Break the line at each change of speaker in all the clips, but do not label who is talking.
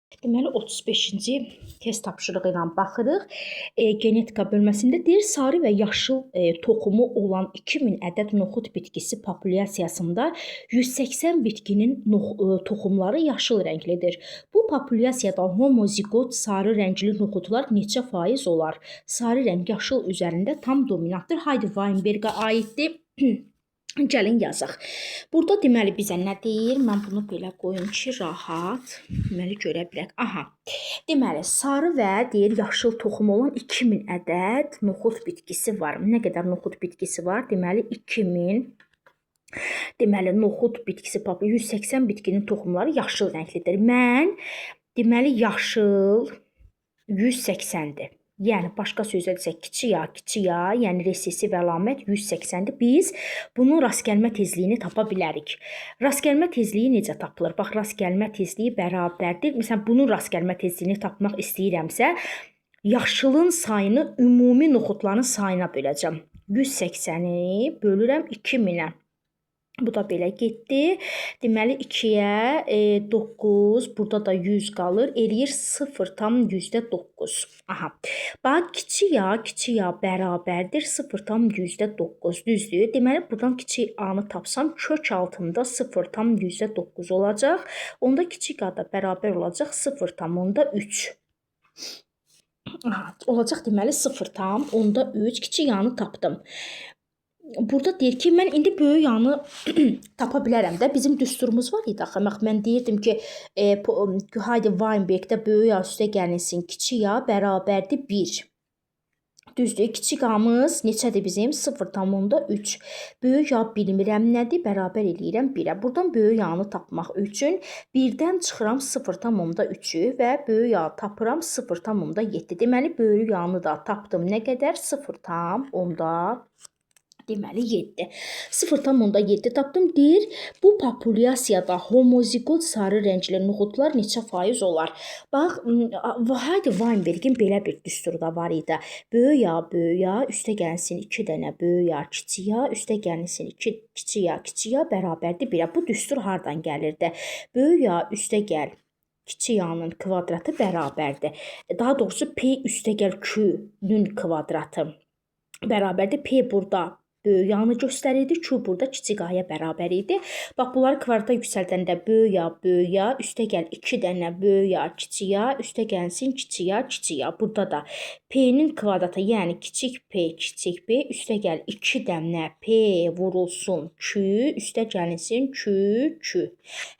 Deməli 35-ci test tapşırığı ilə baxırıq. Genetika bölməsində deyir, sarı və yaşıl toxumu olan 2000 ədəd noxud bitkisi populyasiyasında 180 bitkinin toxumları yaşıl rənglidir. Bu populyasiyada homozigot sarı rəngli noxudlar neçə faiz olar? Sarı rəng yaşıl üzərində tam dominantdır. Haydi Weinbergə aiddir. Gəlin yazaq. Burada deməli bizə nə deyir? Mən bunu belə qoyum ki, rahat deməli görə bilək. Aha. Deməli sarı və deyir yaşıl toxum olan 2000 ədəd noxud bitkisi var. Nə qədər noxud bitkisi var? Deməli 2000. Deməli noxud bitkisi 180 bitkinin toxumları yaşıl rənglidir. Mən deməli yaşıl 180-dir. Yəni başqa sözlə desək kiçik A, yəni resessiv əlamət 180-dir. Biz bunun rast gəlmə tezliyini tapa bilərik. Rast gəlmə tezliyi necə tapılır? Bax, rast gəlmə tezliyi bərabərdir. Məsələn, bunun rast gəlmə tezliyini tapmaq istəyirəmsə, yaşılın sayını ümumi noxudların sayına böləcəm. 180-i bölürəm 2000-ə. Bu da belə getdi. Deməli 2-yə 9, burada da 100 qalır. Eləyir 0,9. Aha. Bax kiçik A bərabərdir 0,9. Düzdür? Deməli buradan kiçik A-nı tapsam kök altında 0,9 olacaq. Onda kiçik A da bərabər olacaq 0,3. Aha, olacaq deməli 0,3. Kiçik A-nı tapdım. Burada deyir ki, mən indi böyük yanı tapa bilərəm də. Bizim düsturumuz var idi axı. Mən deyirdim ki, haydi Weinbergdə böyük A üstə gəlinsin, kiçik A bərabərdir 1. Düzdür, kiçik A-mız neçədir bizim? 0,3. Böyük A bilmirəm nədir? Bərabər eləyirəm 1-ə. Buradan böyük A-nı tapmaq üçün 1-dən çıxıram 0,3-ü və böyük A tapıram 0,7. Deməli, böyük A-nı da tapdım. Nə qədər? 0,7. Deməli 7. 0,7 tapdım. Deyir, bu populyasiyada homozigot sarı rəngli noxudlar neçə faiz olar? Bax, haydi Weinbergin belə bir düsturu da var idi. Böyük A üstə gəlsin 2 dənə böyük A kiçik A üstə gəlsin 2 kiçik A bərabərdir 1-ə. Bu düstur hardan gəlirdi? Böyük A üstə gəl kiçik A-nın kvadratı bərabərdir. Daha doğrusu P üstə gəl Q-nün kvadratı bərabərdir. P burada böyük A-nı göstərirdi. Q burada kiçik A-ya bərabər idi. Bax, bunları kvadrata yüksəldəndə böyük A, üstə gəl 2 dənə böyük A, kiçik A, üstə gəlsin kiçik A. Burada da P-nin kvadratı, yəni kiçik P, üstə gəl 2 dənə P vurulsun Q, üstə gəlinsin Q.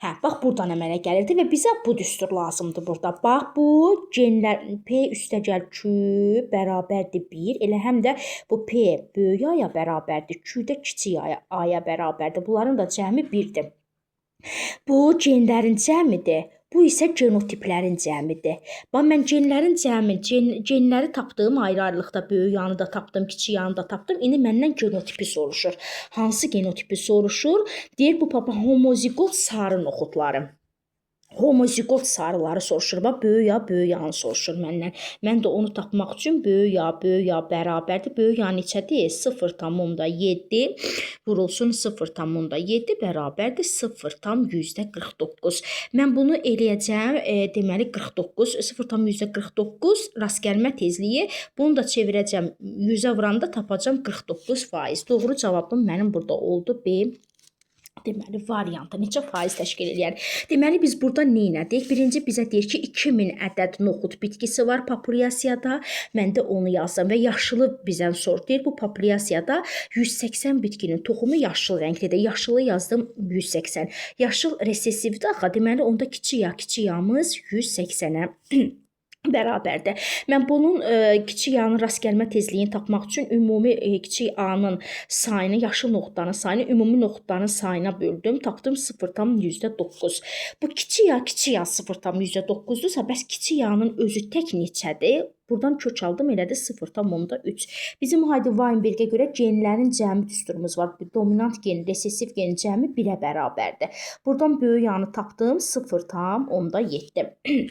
Hə, bax buradan əmələ gəlirdi və bizə bu düstur lazımdır burada. Bax, bu genlər P üstə gəl Q bərabərdir 1. Elə həm də bu P böyük A-ya bərabərdir. Q də kiçik A-ya bərabərdir. Bunların da cəmi 1-dir. Bu genlərin cəmidir. Bu isə genotiplərin cəmidir. Bax, mən genləri tapdım ayrı-ayrılıqda. Böyük A-nı da tapdım, kiçik A-nı da tapdım. İndi məndən genotipi soruşur. Hansı genotipi soruşur? Deyir, bu homozigot sarı noxudları. Homozigot sarıları soruşur. Bax, böyük A-nı soruşur məndən. Mən də onu tapmaq üçün böyük A bərabərdir. Böyük A neçədir? 0,7 vurulsun 0,7 bərabərdir 0,49. Mən bunu eləyəcəm, deməli 49, 0,49 rast gəlmə tezliyi. Bunu da çevirəcəm 100-ə vuranda tapacam 49%. Doğru cavabım mənim burada oldu B. Deməli, variantı neçə faiz təşkil edir? Deməli, biz burada nə etdik? Birinci bizə deyir ki, 2000 ədəd noxud bitkisi var populyasiyada. Mən də onu yazdım və yaşılı bizdən sorur. Deyir, bu populyasiyada 180 bitkinin toxumu yaşıl rənglidir. Yaşılı yazdım 180. Yaşıl resessivdir axı. Deməli, onda kiçik A-mız 180-ə bərabərdir. Mən bunun kiçik A-nın rast gəlmə tezliyini tapmaq üçün ümumi kiçik A-nın sayını, yaşıl noxudların sayını ümumi noxudların sayına böldüm. Tapdım 0,9. Bu kiçik A 0,9-dursa, bəs kiçik A-nın özü tək neçədir? Buradan kök aldım, elədi 0,3. Bizim haydi Weinbergə görə genlərin cəmi düsturumuz var. Dominant gen, resessiv gen cəmi 1-ə bərabərdir. Buradan böyük A-nı tapdım 0,7.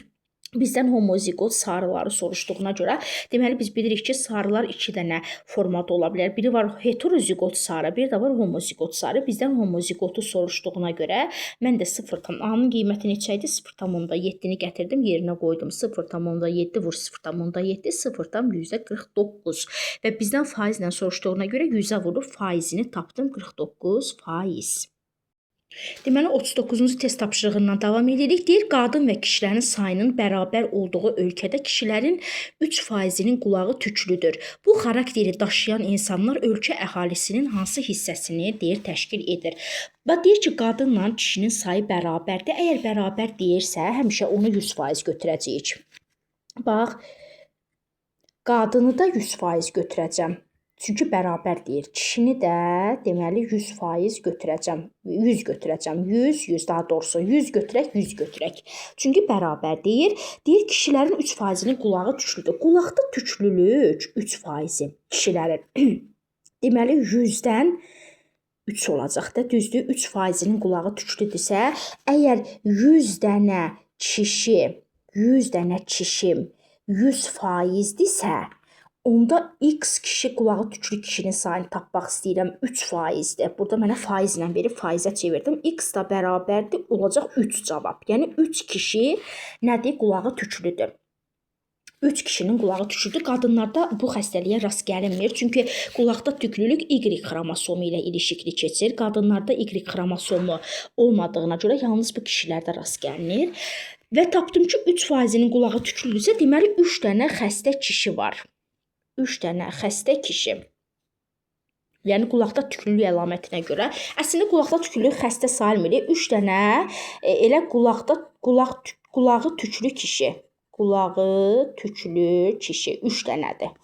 Bizdən homozigot sarıları soruşduğuna görə, deməli biz bilirik ki, sarılar 2 dənə formada ola bilər. Biri var heterozigot sarı, bir də var homozigot sarı. Bizdən homozigotu soruşduğuna görə mən də 0,A-nın qiyməti neçə idi? 0,7-ni gətirdim, yerinə qoydum. 0,7 vur 0,7 0,49 və bizdən faizlə soruşduğuna görə 100-ə vurub faizini tapdım 49%. Deməli 39-cu test tapşırığından davam edirik. Deyir, qadın və kişilərin sayının bərabər olduğu ölkədə kişilərin 3%-nin qulağı tüklüdür. Bu xarakteri daşıyan insanlar ölkə əhalisinin hansı hissəsini deyir təşkil edir? Və deyir ki, qadınla kişinin sayı bərabərdir. Əgər bərabər deyirsə, həmişə onu 100% götürəcəyik. Bax, qadını da 100% götürəcəm. Çünki bərabər deyir. Kişini də deməli 100% götürəcəm. 100 götürəcəm. 100 daha doğrusu 100 götürək, 100 götürək. Çünki bərabər deyir. Deyir kişilərin 3%-nin qulağı tüklüdür. Qulaqda tüklülük 3% kişilərin. Deməli 100-dən 3 olacaq da, düzdür? 3%-nin qulağı tüklüdürsə, əgər 100 dənə kişi 100%-dirsə, onda x kişi qulağı tüklü kişinin sayını tapmaq istəyirəm 3%-dir. Burada mənə faizlə verib faizə çevirdim. X da bərabərdir, olacaq 3 cavab. Yəni 3 kişi nədir? Qulağı tüklüdür. 3 kişinin qulağı tüklüdür. Qadınlarda bu xəstəliyə rast gəlinmir. Çünki qulaqda tüklülük Y xromosomu ilə ilişikli keçir. Qadınlarda Y xromosomu olmadığına görə yalnız bu kişilərdə rast gəlinir. Və tapdım ki, 3%-nin qulağı tüklüdürsə, deməli 3 dənə xəstə kişi var. 3 dənə xəstə kişi. Yəni qulaqda tüklülük əlamətinə görə. Əslində qulaqda tüklülük xəstə sayılmır. 3 dənə elə qulağı tüklü kişi. Qulağı tüklü kişi 3 dənədir.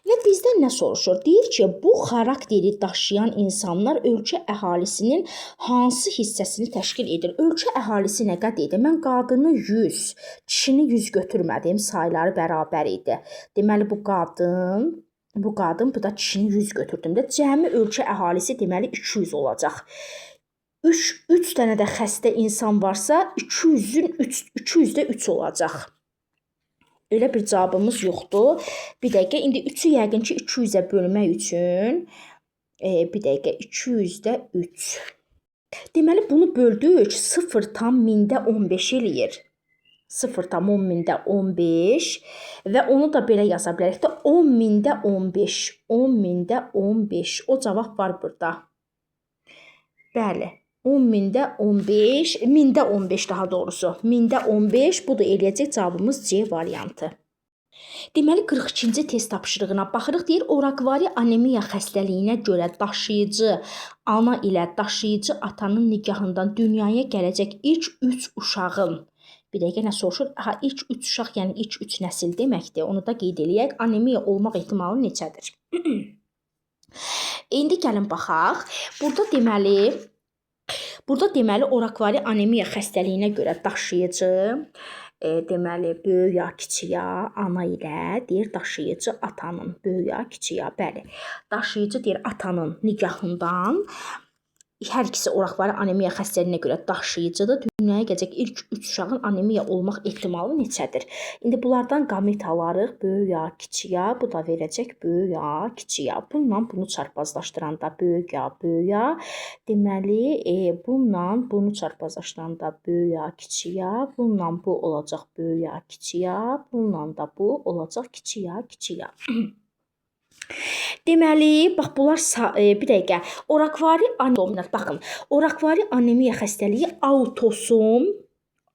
Və bizdən nə soruşur? Deyir ki, bu xarakteri daşıyan insanlar ölkə əhalisinin hansı hissəsini təşkil edir? Ölkə əhalisi nə qədər idi? Mən qadını 100, kişini 100 götürmədim, sayları bərabər idi. Deməli bu qadın, bu da kişini 100 götürdüm də. Cəmi ölkə əhalisi deməli 200 olacaq. 3 dənə də xəstə insan varsa 200-də 3 olacaq. Elə bir cavabımız yoxdur. Bir dəqiqə, indi 3-ü yəqin ki 200-ə bölmək üçün bir dəqiqə 200-də 3. Deməli bunu böldük 0,1000-də-15 eləyir. 0,1000-də-15 və onu da belə yaza bilərik də 10.000-də-15. 10.000-də-15. O cavab var burada. Bəli. 10.000-də-15, 1000-də-15 daha doğrusu. 1000-də-15, bu da eləyəcək cavabımız C variantı. Deməli 42-ci test tapşırığına baxırıq. Deyir, orakvari anemiya xəstəliyinə görə daşıyıcı ana ilə daşıyıcı atanın nikahından dünyaya gələcək ilk 3 uşağın. Bir dəqiqə nə soruşur? İlk 3 uşaq, yəni ilk 3 nəsil deməkdir. Onu da qeyd eləyək. Anemiya olmaq ehtimalı neçədir? İndi gəlin baxaq. Burada deməli orakvari anemiya xəstəliyinə görə daşıyıcı deməli böyük ya kiçik ya ana ilə deyir daşıyıcı atanın böyük ya kiçik ya bəli. Daşıyıcı deyir atanın nikahından hər ikisi orakvari anemiya xəstəliyinə görə daşıyıcıdır. Dünyaya gələcək ilk 3 uşağın anemiya olmaq ehtimalı neçədir? İndi bunlardan qamət alarıq. Böyük ya, kiçik ya, bu da verəcək böyük ya, kiçik ya. Bununla bunu çarpazlaşdıranda böyük ya. Deməli, bununla bunu çarpazlaşdıranda böyük ya, kiçik ya. Bununla bu olacaq böyük ya, kiçik ya. Bununla da bu olacaq kiçik ya, kiçik ya. Deməli, bax bunlar bir dəqiqə. Orakvari anemiya, baxın. Orakvari anemiya xəstəliyi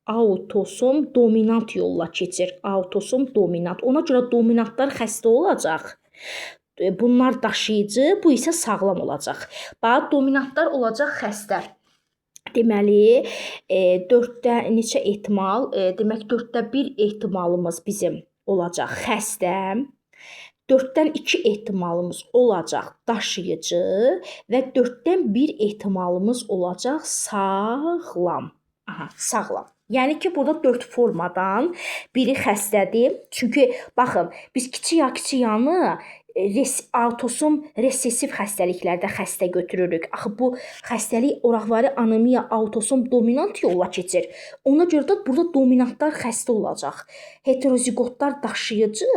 autosom dominant yolla keçir. Autosom dominant. Ona görə dominantlar xəstə olacaq. Bunlar daşıyıcı, bu isə sağlam olacaq. Bax, dominantlar olacaq xəstə. Deməli, 4-də neçə ehtimal? Demək 4-də 1 ehtimalımız bizim olacaq xəstə. 4-dən 2 ehtimalımız olacaq daşıyıcı və 4-dən 1 ehtimalımız olacaq sağlam. Sağlam. Yəni ki, burada 4 formadan biri xəstədir. Çünki baxın, biz kiçik yanı autosom resessiv xəstəliklərdə xəstə götürürük. Axı bu xəstəlik oraqvari anemiya autosom dominant yolla keçir. Ona görə də burada dominantlar xəstə olacaq. Heterozigotlar daşıyıcı,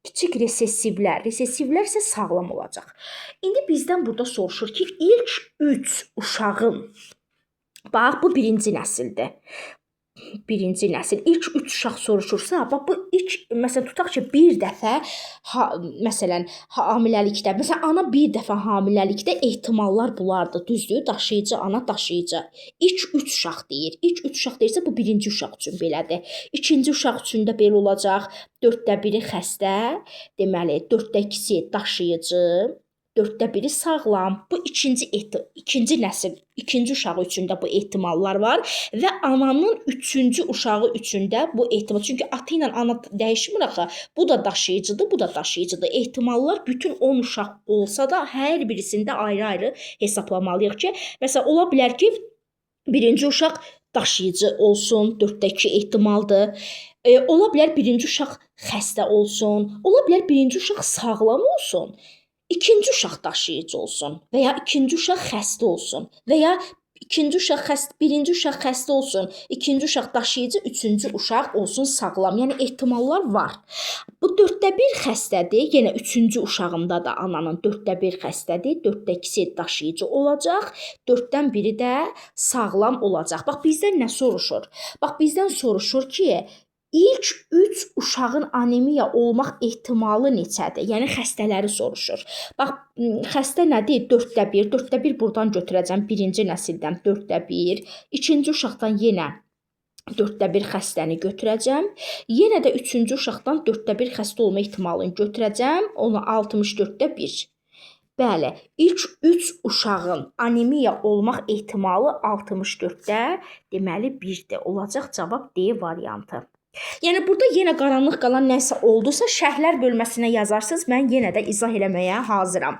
kiçik resessivlər isə sağlam olacaq. İndi bizdən burada soruşur ki, ilk 3 uşağın, bax bu birinci nəsildir. Birinci nəsil. İlk 3 uşaq soruşursa, bax bu ilk, məsələn, tutaq ki, bir dəfə, məsələn, hamiləlikdə, məsələn, ana bir dəfə hamiləlikdə ehtimallar bunlardır, düzdür? Daşıyıcı, ana daşıyıcı. İlk 3 uşaq deyir. İlk 3 uşaq deyirsə, bu birinci uşaq üçün belədir. İkinci uşaq üçün də belə olacaq. 4də biri xəstə, deməli, 4də 2-si daşıyıcı, 4də biri sağlam. Bu ikinci nəsil, ikinci uşağı üçün də bu ehtimallar var və ananın üçüncü uşağı üçün də bu ehtimal. Çünki ata ilə ana dəyişmir axı. Bu da daşıyıcıdır, bu da daşıyıcıdır. Ehtimallar bütün 10 uşaq olsa da hər birisində ayrı-ayrı hesablamalıyıq ki, məsələn, ola bilər ki, birinci uşaq daşıyıcı olsun, 4də 2 ehtimaldır. Ola bilər birinci uşaq xəstə olsun, ola bilər birinci uşaq sağlam olsun. İkinci uşaq daşıyıcı olsun və ya ikinci uşaq xəstə olsun və ya birinci uşaq xəstə olsun, ikinci uşaq daşıyıcı, üçüncü uşaq olsun sağlam. Yəni ehtimallar var. Bu 4də 1 xəstədir. Yenə üçüncü uşağında da ananın 4də 1 xəstədir. 4də 2-si daşıyıcı olacaq. 4-dən biri də sağlam olacaq. Bax bizdən nə soruşur? Bax bizdən soruşur ki, İlk 3 uşağın anemiya olmaq ehtimalı neçədir? Yəni xəstələri soruşur. Bax, xəstə nədir? 4də 1. 4də 1 buradan götürəcəm. Birinci nəsildən 4də 1. İkinci uşaqdan yenə 4də 1 xəstəni götürəcəm. Yenə də üçüncü uşaqdan 4də 1 xəstə olma ehtimalını götürəcəm. Onu 64də 1. Bəli, ilk 3 uşağın anemiya olmaq ehtimalı 64də, deməli 1-dir. Olacaq cavab D variantı. Yəni burada yenə qaranlıq qalan nəsə oldusa, şərhlər bölməsinə yazarsınız, mən yenə də izah eləməyə hazıram.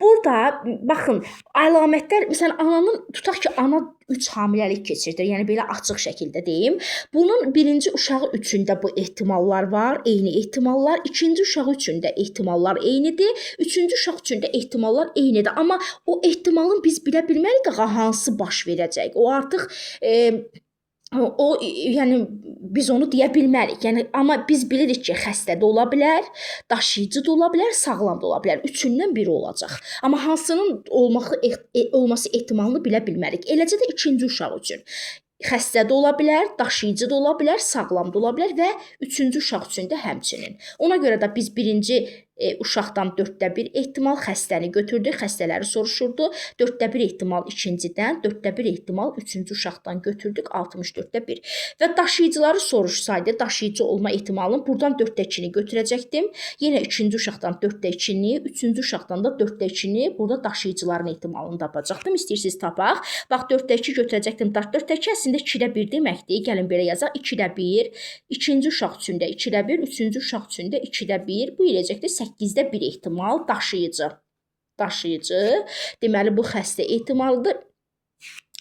Burada baxın, əlamətlər, məsələn, ananın, tutaq ki, ana 3 hamiləlik keçirdir, yəni belə açıq şəkildə deyim. Bunun birinci uşağı üçün də bu ehtimallar var, eyni ehtimallar. İkinci uşağı üçün də ehtimallar eynidir. Üçüncü uşaq üçün də ehtimallar eynidir. Amma o ehtimalın biz bilə bilmərik axı hansı baş verəcək. O artıq yəni biz onu deyə bilmərik. Yəni amma biz bilirik ki, xəstə də ola bilər, daşıyıcı da ola bilər, sağlam da ola bilər. Üçündən biri olacaq. Amma hansının olması ehtimalını bilə bilmərik. Eləcə də ikinci uşaq üçün xəstə də ola bilər, daşıyıcı da ola bilər, sağlam da ola bilər və üçüncü uşaq üçün də həmçinin. Ona görə də biz birinci uşaqdan 4də 1 ehtimal xəstəni götürdük, xəstələri soruşurdu. 4də 1 ehtimal ikincidən, 4də 1 ehtimal üçüncü uşaqdan götürdük, 64də 1. Və daşıyıcıları soruşsaydı, daşıyıcı olma ehtimalını buradan 4də 2-ni götürəcəkdim. Yenə ikinci uşaqdan 4də 2-ni, üçüncü uşaqdan da 4də 2-ni, burada daşıyıcıların ehtimalını tapacaqdım. İstəyirsiniz tapaq. Bax 4də 2 götürəcəkdim. 4də 2 əslində 2də 1 deməkdir. Gəlin belə yazaq. 2də 1, ikinci uşaq üçün də 2də 1, üçüncü uşaq üçün də 2də 1. Bu eləcəkdir 8də 1 ehtimal daşıyıcı. Deməli bu xəstə ehtimalıdır.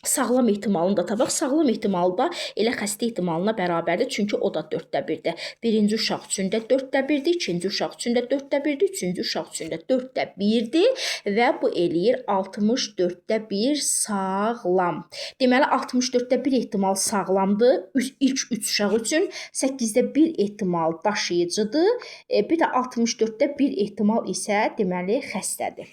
Sağlam ehtimalını da tapaq. Sağlam ehtimalı da elə xəstə ehtimalına bərabərdir. Çünki o da 4də 1-dir. Birinci uşaq üçün də 4də 1-dir. İkinci uşaq üçün də 4də 1-dir. Üçüncü uşaq üçün də 4də 1-dir. Və bu eləyir 64də 1 sağlam. Deməli 64də 1 ehtimal sağlamdır. İlk 3 uşaq üçün 8də 1 ehtimal daşıyıcıdır. Bir də 64də 1 ehtimal isə deməli xəstədir.